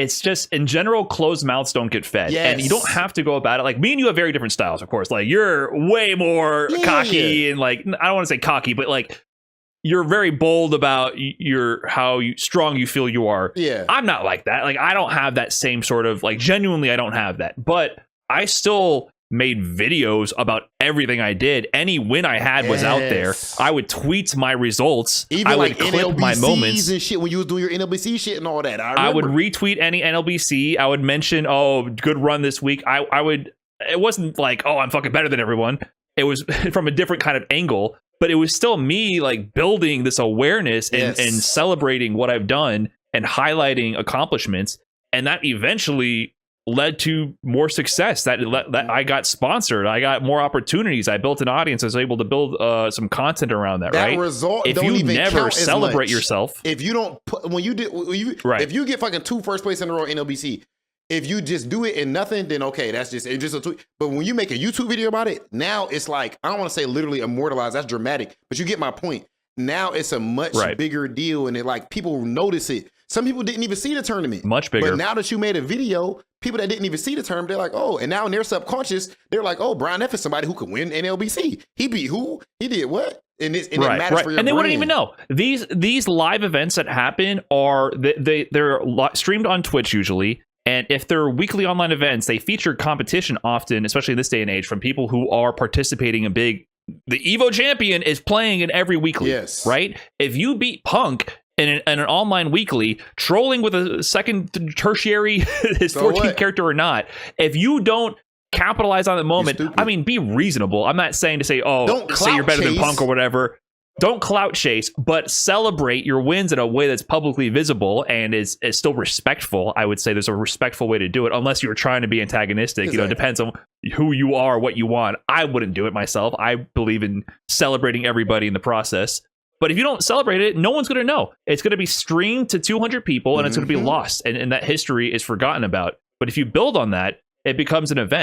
it's just in general, closed mouths don't get fed. Yes. And you don't have to go about it. Like me and you have very different styles, of course. Like you're way more cocky and like, I don't want to say cocky, but like you're very bold about how strong you feel you are. Yeah. I'm not like that. Like I don't have that same sort of like genuinely I don't have that. But I still made videos about everything I did. Any win I had was out there. I would tweet my results. Even I would like clip NLBCs my moments and shit when you was doing your NLBC shit and all that. I would retweet any NLBC. I would mention, oh, good run this week. I would. It wasn't like, oh, I'm fucking better than everyone. It was from a different kind of angle, but it was still me like building this awareness and celebrating what I've done and highlighting accomplishments, and that eventually led to more success. That I got sponsored. I got more opportunities. I built an audience. I was able to build some content around that. Right. Result if don't you even never count celebrate much. Yourself, if you don't put if you get fucking 2 first place in a row in NLBC, if you just do it and nothing, then okay, it's just a tweet. But when you make a YouTube video about it, now it's like, I don't want to say literally immortalized. That's dramatic, but you get my point. Now it's a much bigger deal, and it like people notice it. Some people didn't even see the tournament. Much bigger. But now that you made a video, people that didn't even see the tournament, they're like, oh, and now in their subconscious, they're like, oh, Brian F is somebody who can win NLBC. He beat who? He did what? And it matters for your and they brand. wouldn't even know. These live events that happen are they're streamed on Twitch usually. And if they're weekly online events, they feature competition often, especially in this day and age, from people who are participating in big. The Evo champion is playing in every weekly, right? If you beat Punk in an online weekly, trolling with a second tertiary, his 14th character or not, if you don't capitalize on the moment, I mean, be reasonable. I'm not saying to say, oh, say you're better than Punk or whatever. Don't clout chase, but celebrate your wins in a way that's publicly visible and is still respectful. I would say there's a respectful way to do it, unless you're trying to be antagonistic. Exactly. You know, it depends on who you are, what you want. I wouldn't do it myself. I believe in celebrating everybody in the process. But if you don't celebrate it, no one's going to know. It's going to be streamed to 200 people and it's going to be lost. And that history is forgotten about. But if you build on that, it becomes an event.